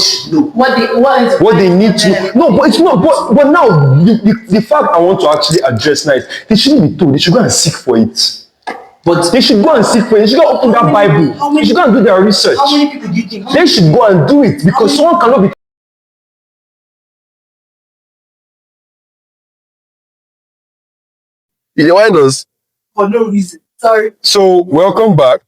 worship. No. What they need to. No, but it's not. But now the fact I want to actually address now is they shouldn't be told. They should go and seek for it. But they should go and seek for it. They should go open that Bible. They should go and do their research. How many people do you think? They should go and do it because someone cannot be. You wind us For no reason. Sorry. So, welcome back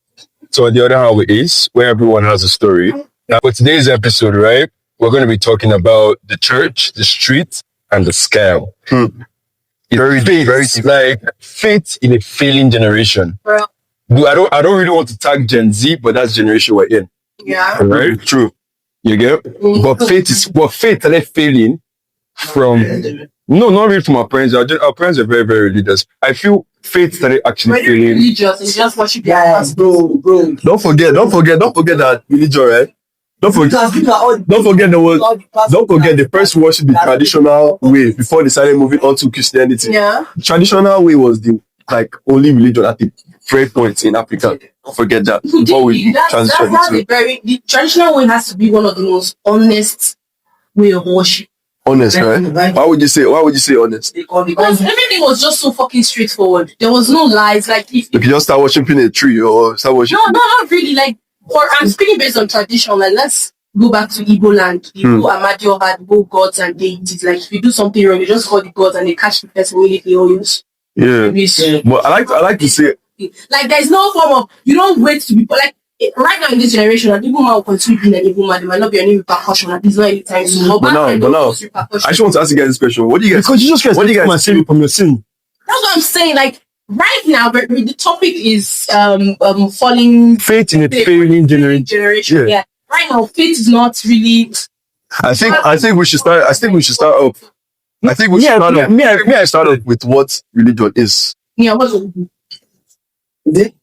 to The Other How It Is, where everyone has a story. Now, for today's episode, right, we're going to be talking about the church, the street, and the scam. It's like faith in a failing generation. Bro. I don't really want to tag Gen Z, but that's the generation we're in. Yeah. Right? True. You get? But faith started failing from... No, not really from our parents. Our parents are very, very religious. I feel faith started actually failing. Religious, it's just worship. Yes, bro. Don't forget that religion, right? Don't forget the first worship the traditional way before they started moving on to Christianity. Yeah. The traditional way was the only religion at the very point in Africa. Don't forget that before we transition into the traditional way has to be one of the most honest way of worship. honest, right? Why would you say honest? Because everything was just so fucking straightforward. There was no lies. Like if You can just start worshiping a tree or start worshiping. No, not really. Like, I'm speaking based on tradition. Like, let's go back to Igbo land. Igbo Amadio had both gods and deities. Like, if you do something wrong, you just call the gods and they catch the person immediately. Or use. Yeah. But I like to say, like, there's no form of, you don't wait to be like. Right now in this generation, an evil man will continue being an evil man. There might not be any repercussion. Like, there's not any time soon. but now, I just want to ask you guys this question. What do you guys? Because Jesus Christ, what do you guys save you from your sin? That's what I'm saying. Like right now, but the topic is falling Faith in a failing generation. Yeah. Right now, faith is not really. I think we should start. I think we should start up. I think we should start up. May I start up with what religion is? Yeah. What's it?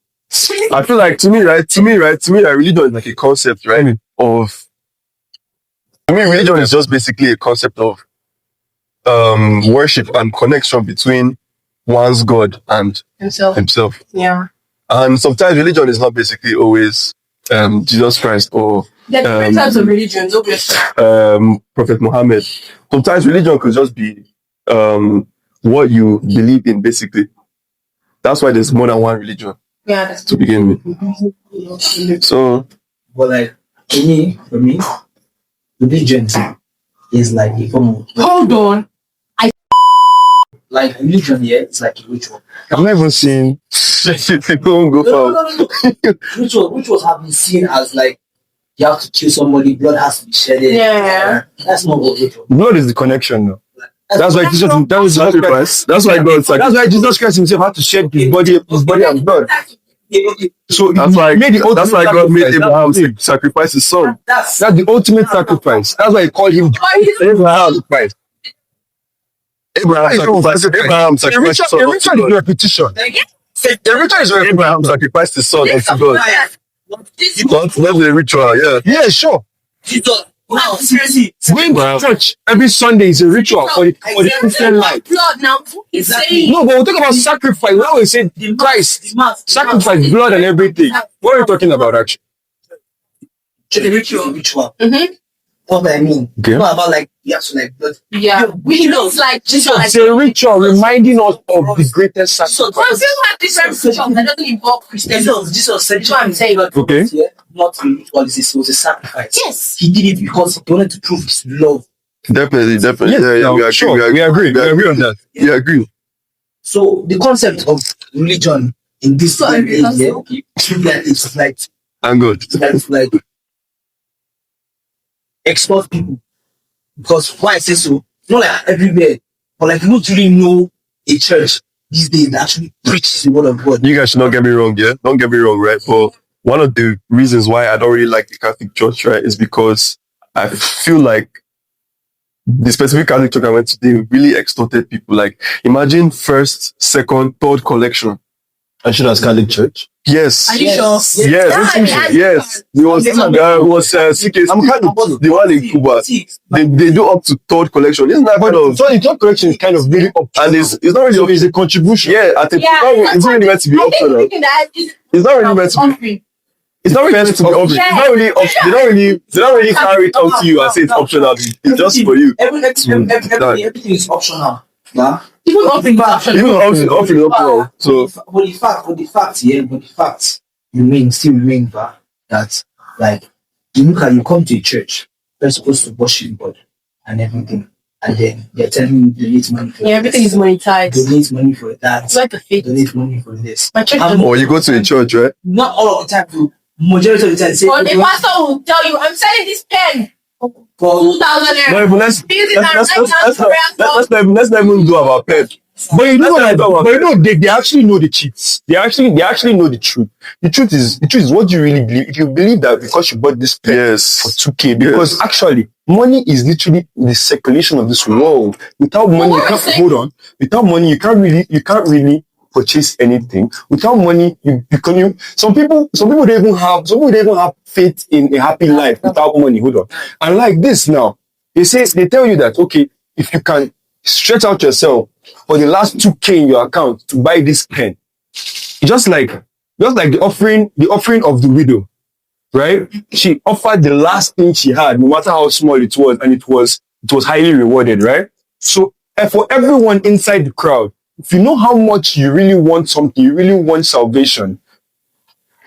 I feel like to me, religion is like a concept, right? Religion is just basically a concept of worship and connection between one's God and himself. Yeah. And sometimes religion is not basically always Jesus Christ or there are different types of religions, obviously. Prophet Muhammad. Sometimes religion could just be what you believe in, basically. That's why there's more than one religion. Yeah, that's to begin with. So, but like for me, religion is like a form of hold on. Like religion, yeah, it's like a ritual. I've never seen. No. Rituals have been seen as like you have to kill somebody, blood has to be shedded. Yeah. That's not what ritual. Blood is the connection, though. That's why Jesus. That was sacrifice. That's why God. That's why Jesus Christ himself had to shed his body and blood. So that's why God made Abraham sacrifice his son. That's the ultimate sacrifice. That's why he called him Abraham sacrifice. Abraham sacrificed his son. A ritual is repetition. A ritual is where Abraham sacrificed his son unto God. That's a ritual, yeah. Yeah, sure. Going to church every Sunday is a ritual for the Christian life. Blood now. No, but we'll talk about sacrifice. Now we say Christ, sacrifice, blood and everything. What are you talking about, actually? the ritual. Mm-hmm. What I mean. Okay. Not about like you have to like blood. Yeah. We know like Jesus. It's a ritual reminding us of the greatest sacrifice. But we have different rituals that doesn't involve Christianity. Jesus said That's what I'm saying. Okay. Yeah, not a ritual, it was a sacrifice. Yes. He did it because he wanted to prove his love. Definitely. Yeah, we agree on that. We agree. So the concept of religion in this day is like I'm good. it's like export people. Because why I say so, not like everywhere, but like you don't really know a church these days that actually preaches the word of God. You guys should not get me wrong, yeah? Don't get me wrong, right? But one of the reasons why I don't really like the Catholic Church, right, is because I feel like the specific Catholic Church I went to, they really extorted people. Like, imagine first, second, third collection. And should as Catholic Church? Yes. Are you sure? Yes. There was CK. I'm kind of the one in Cuba. They do up to third collection. Isn't that kind of? So the third collection is kind of really up. And it's not really. So it's a contribution. Yeah, it's not really meant to be optional. It's not really meant to be. It's not really to be obvious. Yeah. It's not really. They don't really carry it out to you and say it's optional. It's just for you. Everything is optional. Nah? Even offering is optional. Even offering optional. So, but the fact still remain that like you come to a church, you're supposed to worship God and everything, and then they're telling you you donate money for everything is monetized. Donate money for that. It's like the faith. Donate money for this. My church or you go to a church, right? Not all of the time, though. Majority of the time, say, or the pastor will tell you, I'm selling this pen for 2,000 naira. No, but let's not even do about pen. But you know, they actually know the cheats. They actually know the truth. The truth is what you really believe. If you believe that because you bought this pen for 2K, because actually money is literally the circulation of this world. Without money, you can't hold on. Without money, you can't really purchase anything. Without money, some people don't even have faith in a happy life without money. Hold on. And like this now, they tell you that okay, if you can stretch out yourself for the last 2K in your account to buy this pen, just like the offering of the widow, right? She offered the last thing she had, no matter how small it was, and it was highly rewarded, right? So for everyone inside the crowd, if you know how much you really want something, you really want salvation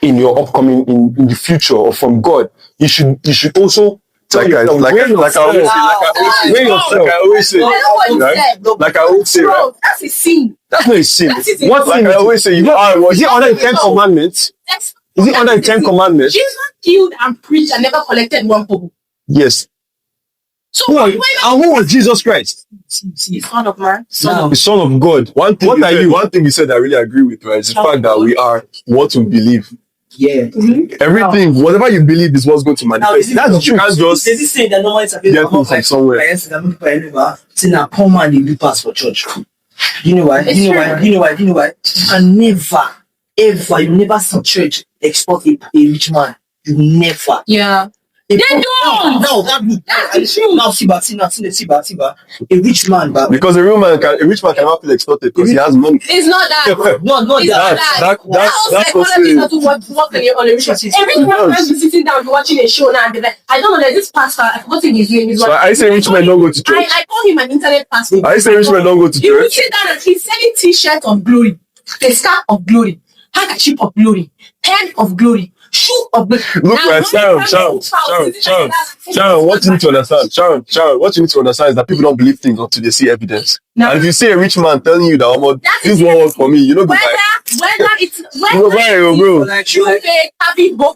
in your upcoming in the future or from God, you should also like I always say, right? That's a sin. That's not a sin. What like I always say, is it under the 10 commandments? Is it under the 10 commandments? Jesus killed and preached and never collected one kobo. Yes. So who was Jesus Christ? The Son of Man. The Son of God. One thing you said I really agree with, right? Is the fact that we are what we believe. Yeah. Mm-hmm. Everything, whatever you believe is what's going to manifest. Now, that's true. You can't just there's this saying that normally it's get things from somewhere. Saying that poor man they do pass for church. You know why? You know why? And you never see church export a rich man. You never. Yeah. They don't. Now, Siba. A rich man, but because a rich man cannot feel extorted because he has money. It's not that. That's what it is. On a rich man. A rich man can be sitting down watching a show now and be like, I don't know, there's this pastor, I've forgotten his name. So I say rich men don't go to church. I call him an internet pastor. I say rich men don't go to church. You will sit down and he's selling t-shirt of glory, a scarf of glory, handkerchief of glory, pen of glory, shoe of glory. Look, Sharon, what you need to understand, Sharon, what you need to understand is that people don't believe things until they see evidence. No. And if you see a rich man telling you that this won't work for me, you know, whether it's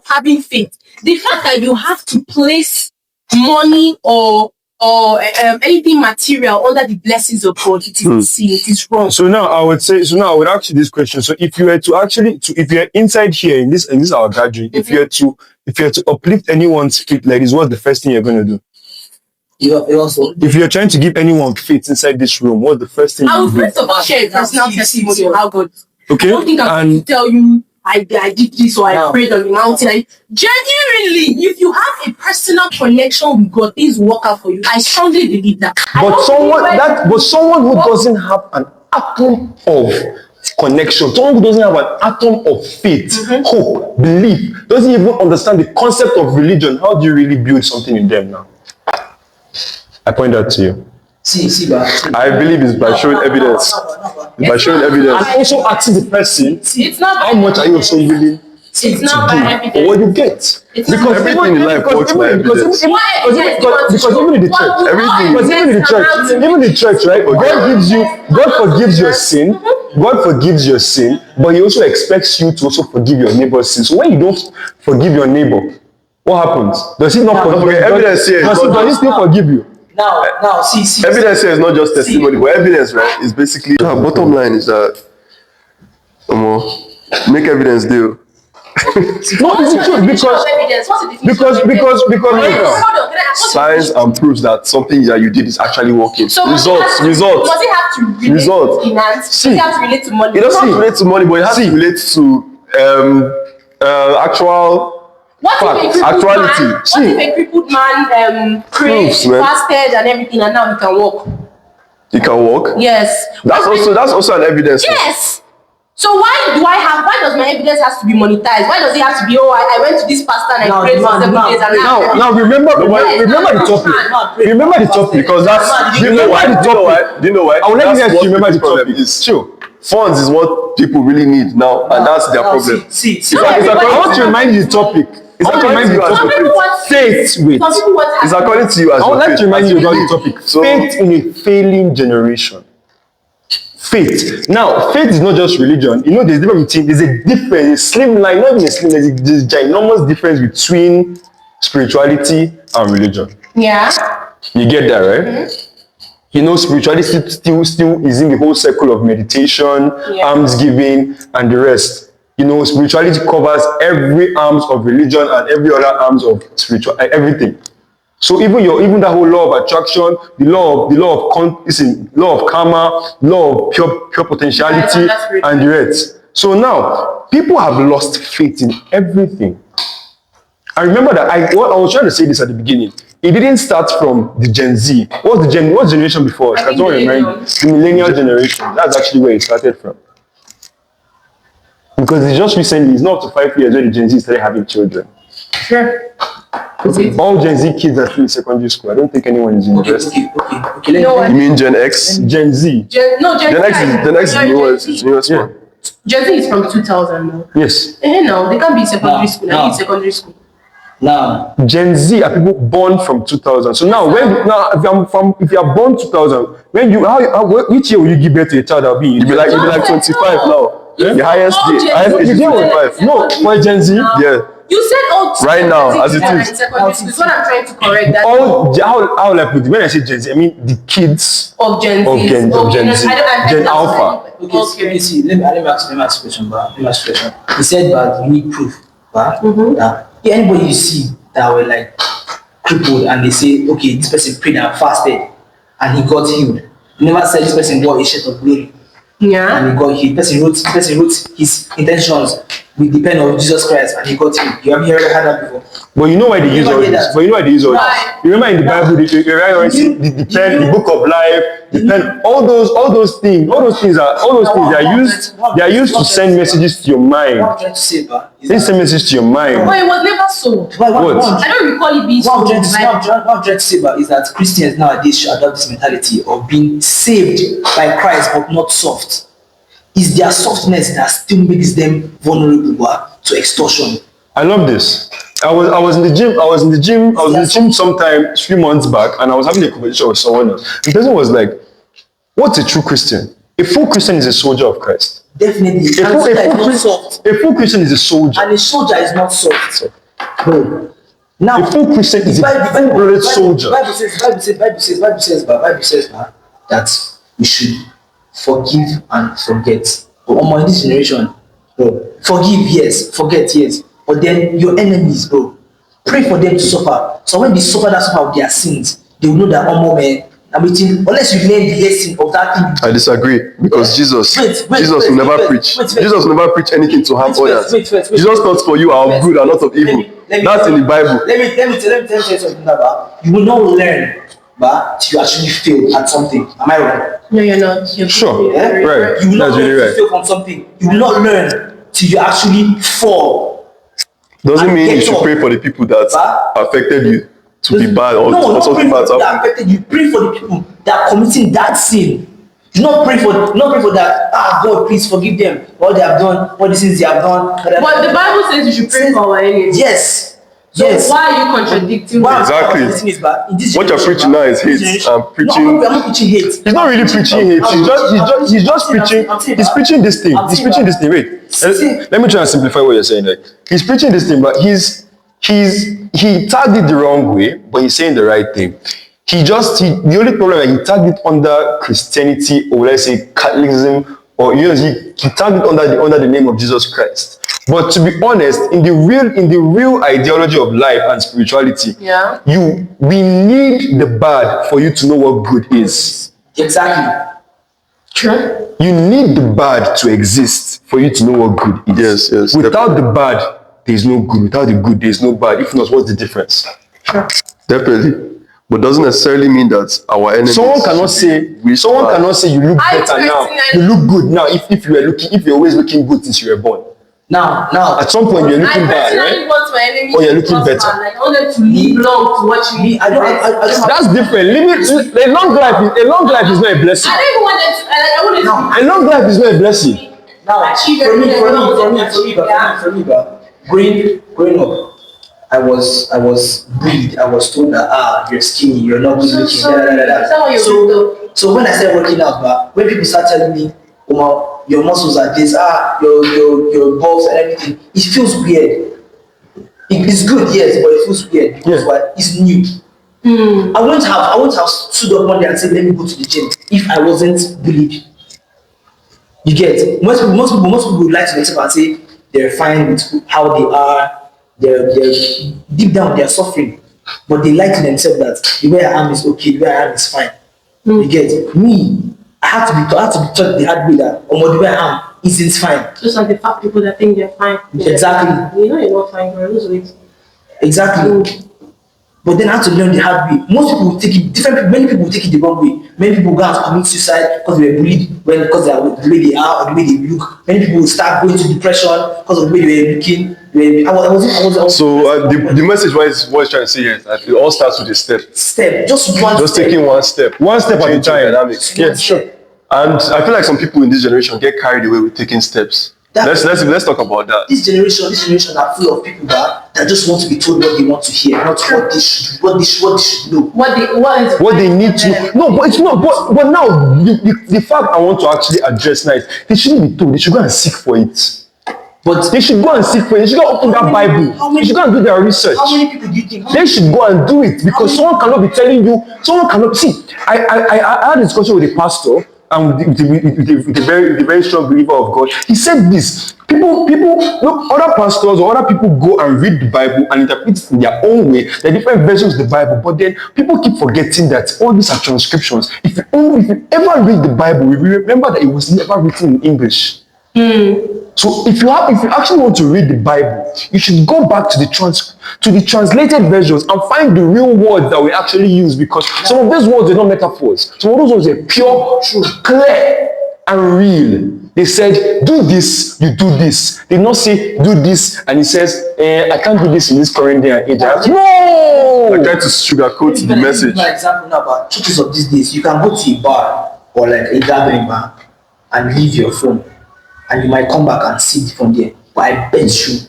having faith, the fact that you have to place money or anything material under the blessings of God, it is sin, it is wrong. So now I would ask you this question. So if you were if you're inside here in this our gathering, if you are to uplift anyone's faith like this, what's the first thing you're going to do? If you're trying to give anyone faith inside this room, what's the first thing I you will do? first of all share a personal testimony of how God. Okay. I don't think I'm going to tell you I did this or I prayed on the mountain. Genuinely, if you have a personal connection with God, things work out for you. I strongly believe that. But someone who doesn't have an atom of connection, someone who doesn't have an atom of faith, hope, belief, doesn't even understand the concept of religion, how do you really build something in them now? I point that to you. I believe it's by showing evidence. By showing evidence. And also asking the person, it's not how much are you also willing to do for what you get? Because everything in life works by evidence. Because even in the church, right? God forgives your sin. God forgives your sin, but He also expects you to also forgive your neighbor's sin. So when you don't forgive your neighbor, what happens? Does He not forgive you? Evidence here. Does He still forgive you? Now, see. Evidence here is not just testimony, but evidence, right? Is basically. Bottom line is that, make evidence deal. No, it's true because Science and proofs that something that you did is actually working. So Results. Does it have to relate to finance? Does it have to relate to money? It doesn't have to relate to money, but it has to relate to actual. What if a crippled man prayed, fasted, and everything, and now he can walk? He can walk. Yes. That's also an evidence. Yes. So why does my evidence has to be monetized? Why does it have to be, I went to this pastor and I prayed for 7 days and now remember the topic. Remember the topic because that's Do you know why? I would like you guys to remember the problem topic. is funds is what people really need now, and that's their problem. I want to remind you the topic. It's according to you as Faith with. It's according to you as I would like to remind you about the faith. topic. Faith in a failing generation. Faith. Now, faith is not just religion. You know, there's a difference between, there's a difference, a slim line, not even a slim line, there's a ginormous difference between spirituality and religion. Yeah. You get that, right? Mm-hmm. You know, spirituality still is in the whole circle of meditation, almsgiving, and the rest. You know, spirituality covers every arms of religion and every other arms of spiritual, everything. So even that whole law of attraction, the law of karma, law of pure potentiality, and the rest. So now people have lost faith in everything. I remember that I was trying to say this at the beginning. It didn't start from the Gen Z. What's generation before us? I don't remember. The millennial generation. That's actually where it started from. Because it's just recently, it's not up to 5 years when the Gen Z started having children. Sure. All Gen Z kids are still in secondary school. I don't think anyone is in university. Okay. You mean Gen X? Gen Z. Gen X is the newest one. Gen Z is from 2000 now. Yes. No, they can't be in secondary school. They're in secondary school. Now, Gen Z are people born from 2000. So now, if you are born 2000, which year will you give birth to a child? That'll be You'll be like 25 now. The highest age is 25. No, for Gen Z, yeah. You said right now, as it is. That's what I'm trying to correct. That how will I put it? When I say Gen Z, I mean the kids of Gen Z. Gen Z. Gen Alpha. Okay. See, let me ask a question, He said that you need proof, that anybody you see that were like crippled and they say, okay, this person prayed and fasted and he got healed. You never said this person wore a shirt of glory. Yeah. And he got healed. Person wrote his intentions with the pen of Jesus Christ and he got healed. You haven't heard that before. But you know why they use all this? You remember in the Bible, they write the pen, the book of life, the pen, all those things are used to send messages to your mind. What I'm trying to say, They send messages to your mind. But it was never sold. What? I don't recall it being sold. What I'm trying to say is that Christians nowadays should adopt this mentality of being saved by Christ but not soft. It's their softness that still makes them vulnerable to extortion. I love this. I was in the gym sometime a few months back, and I was having a conversation with someone else. The person was like, "What's a true Christian? A full Christian is a soldier of Christ." Definitely. A full Christian is a soldier. And a soldier is not soft. Bro. Now, a full Christian is a full-blooded soldier. Bible says that we should forgive and forget. But in this generation, bro, forgive, yes, forget, yes. But then your enemies, bro, pray for them to suffer. So when they suffer of their sins, they will know that man, unless you learn the lesson of that thing. I disagree because Jesus will never preach. Jesus will never preach anything to harm others. Jesus thought for you are of good and not of evil. That's in the Bible. Let me tell you something about. You will not learn, but you actually fail at something. Am I right? No, you're not. You're sure. Yeah? Right. You will not learn to fail from something. You will not learn till you actually fall. Doesn't mean you should pray for the people that affected you to be bad or something bad. That affected you. Pray for the people that are committing that sin. Do not pray for that. God, please forgive them. What they have done, what the sins they have done. But the Bible says you should pray for our enemies. Yes. So why are you contradicting? Exactly. What you're preaching now is hate. I'm preaching. No, I'm not preaching hate. He's not really preaching hate. He's just preaching. He's preaching this thing. He's preaching this thing. Wait. Let me try and simplify what you're saying. Like, he's preaching this thing, but he tagged it the wrong way, but he's saying the right thing. The only problem is he tagged it under Christianity, or let's say Catholicism, or he tagged it under the name of Jesus Christ. But to be honest, in the real ideology of life and spirituality, we need the bad for you to know what good is. Exactly. Sure. You need the bad to exist for you to know what good is. Yes. Without the bad, there is no good. Without the good, there is no bad. If not, what's the difference? Sure. Definitely. But doesn't necessarily mean that our enemies. Someone cannot say you look better now. You look good now. If you're always looking good since you were born. Now, At some point you're looking bad, right? Want my enemies Or you're to looking prosper. better. Like, I want them to live long to watch me. That's different. A long life is not a blessing. I don't even want them to. I want them to. A long life is not a blessing. now, Achieve for me, everything growing up, I was bullied. I was told that you're skinny, you're not good looking. So when I started working out, but when people start telling me, oh, your muscles are this, your balls and everything, it feels weird. It's good, yes, but it feels weird because it's new. I wouldn't have stood up one day and said, let me go to the gym if I wasn't bullied. You get most people would lie to themselves and say they're fine with how they are. They're deep down they're suffering, but they lie to themselves that the way I am is okay, the way I am is fine. You get me. I have to be taught the hard way that the way I am isn't fine. Just like the fat people that think they're fine. Exactly. You know you're not fine, bro. Lose weight. Exactly. But then I have to learn the hard way. Most people will take it many people will take it the wrong way. Many people go out to commit suicide because they were bullied because they are the way they are or the way they look. Many people will start going to depression because of the way they were looking. So the message what is trying to say here is that it all starts with a step. Just Taking one step. One step at a time. Dynamics. Yeah, sure. And I feel like some people in this generation get carried away with taking steps. Let's talk about that. This generation are full of people that just want to be told what they want to hear, not what they should know. What they need to. No, but it's not. But now the fact I want to actually address now is they shouldn't be told. They should go and seek for it. But they should go and seek for it. They should go open that Bible. They should go and do their research. How many people do you think? They should go and do it because someone cannot be telling you. Someone cannot see. I had a discussion with a pastor and the very strong believer of God. He said this. People look, other pastors or other people go and read the Bible and interpret it in their own way. There are different versions of the Bible, but then people keep forgetting that all these are transcriptions. If you ever read the Bible, remember that it was never written in English. So if you actually want to read the Bible, you should go back to the translated versions and find the real words that we actually use, because some of those words are not metaphors. Some of those words are pure, clear, and real. They said, do this, you do this. They did not say, do this, and he says, I can't do this in this current day and age. No! I try to sugarcoat the message. For example, now about churches of these days, you can go to a bar or like a gathering bar and leave your phone, and you might come back and see it from there. But I bet you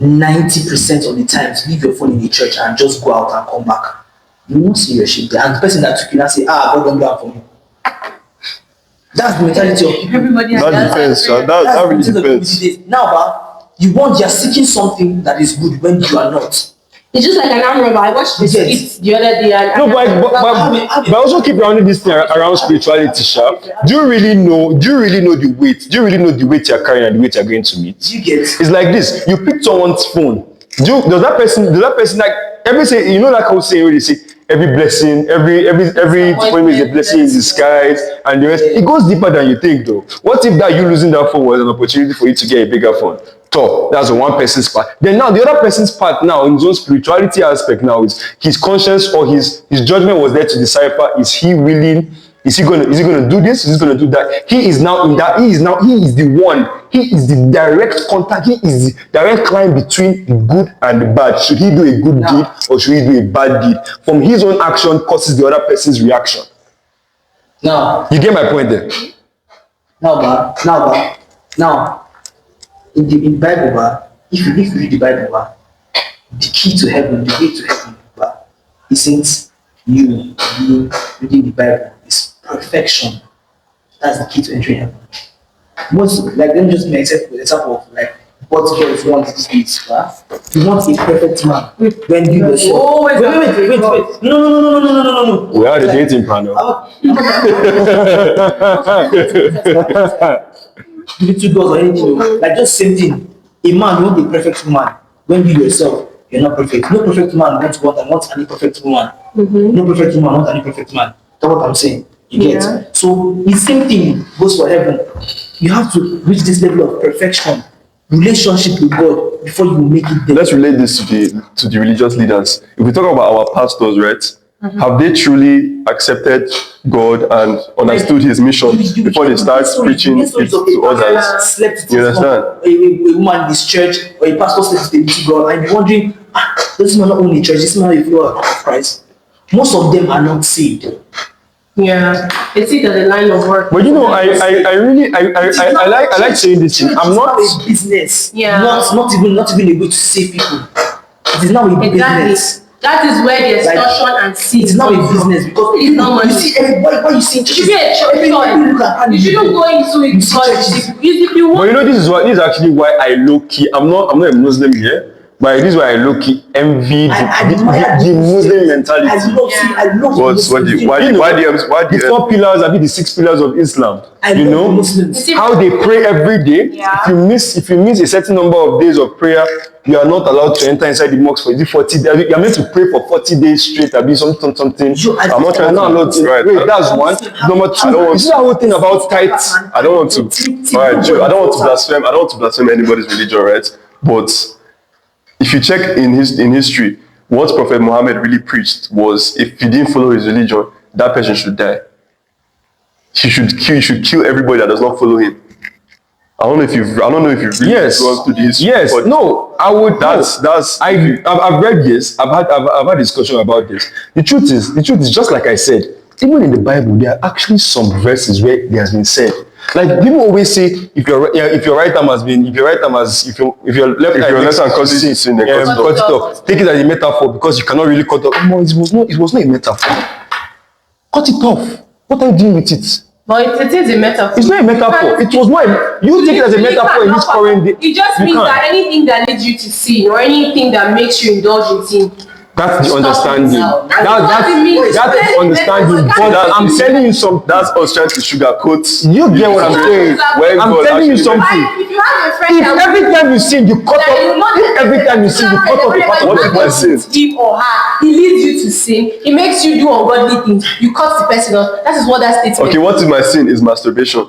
90% of the times, leave your phone in the church and just go out and come back. You won't see your shit there. And the person that took you and say, God don't do that for me. That's the mentality of people. Everybody has That depends. That really depends. Now, you're seeking something that is good when you are not. It's just like an arm robber. I watched this the other day. No, but also keep rounding this thing around spirituality, sharp. Do you really know the weight? Do you really know the weight you're carrying and the weight you're going to meet? Do you get? It's like this. You pick someone's phone. Does that person like every say, you know, like I was saying when they say every blessing, every disappointment is a blessing in disguise, and the rest. It goes deeper than you think, though. What if that you losing that phone was an opportunity for you to get a bigger phone? That's the one person's part. Then now the other person's part now in his own spirituality aspect now is his conscience or his judgment was there to decipher, is he willing, is he gonna do this, is he gonna do that? He is now in that, he is the one, he is the direct contact, he is the direct line between the good and the bad. Should he do a good deed or should he do a bad deed? From his own action causes the other person's reaction. Now you get my point there? Now in the Bible, if you read the Bible, the key to heaven, the way to heaven, isn't you reading the Bible. It's perfection. That's the key to entering heaven. Let me just make an example of like what girls want these days. You want a perfect man when you yourself. Wait. No. We are the dating panel. Little girls or anything, like just same thing. A man, you want a perfect woman. When you yourself, you're not perfect. No perfect man wants any perfect woman. No perfect woman wants any perfect man. That's what I'm saying. You get? So the same thing goes for heaven. You have to reach this level of perfection, relationship with God before you make it there. Let's relate this to the religious leaders. If we talk about our pastors, right? Have they truly accepted God and understood His mission before they start preaching it to others? Slept You understand? a woman in this church or a pastor slept with a God, and you're wondering, this man not only church, this man is follower of Christ. Most of them are not saved. Yeah, they see that the line of work. But you know, I like saying this thing. I'm not a business. Yeah. Not even a way to save people. It is now a business. That is where the extortion and sin. It's not a business because it's not money. You see everybody. Why you see? It should be a choice. You shouldn't go into it because if you want. But you know, this is actually why I low key. I'm not a Muslim here, but this is why I low key envy the Muslim mentality. Why the 4 pillars, the 6 pillars of Islam? You know how they pray every day. Yeah. If you miss a certain number of days of prayer, you are not allowed to enter inside the mosque for 40 days. You are meant to pray for 40 days straight. I'll be something. I'm not trying to. Right. Wait, that's one. Number 2, this is the whole thing about tithes. I don't want to. All right, Joe, I don't want to blaspheme. I don't want to blaspheme anybody's religion, right? But if you check in history, what Prophet Muhammad really preached was, if you didn't follow his religion, that person should die. He should kill everybody that does not follow him. I don't know if you've really gone through this. Yes. No, I would. I've read this. I've had discussion about this. The truth is just like I said. Even in the Bible, there are actually some verses where it has been said. Like people always say, if your right arm has if your left arm causes sin, cut it off. Take it as a metaphor because you cannot really cut off. No, it was not a metaphor. Cut it off. What are you doing with it? But it is a metaphor. It's not a metaphor. It was not. You take it as a metaphor in this current day. It just means that anything that leads you to sin or anything that makes you indulge in sin. That's the understanding. That's understanding. But I'm telling you something. That's us trying to sugarcoat. You get what I'm saying? I'm telling you something. If you have a friend If every time you sin, you cut off. Every time you sin, you cut off the part of what if I sin? Him or her, he leads you to sin. He makes you do ungodly things. You cut the person off. That is what that statement. Okay, what if my sin is masturbation?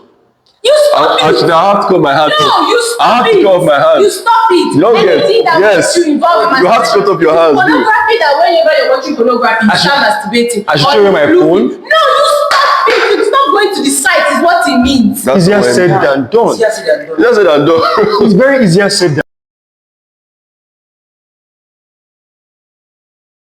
You stop it. Actually, I have to cut my hand off. No, you stop it. I have to cut off my hand. You stop it. You don't get. Anything that Yes. makes you involved with You have to cut off your hands. Pornography, that whenever you're watching pornography, you start masturbating. I should show you my phone. No, you stop it. You stop going to the site is what it means. That's easier said than done. Easier said than done. It's very easier said than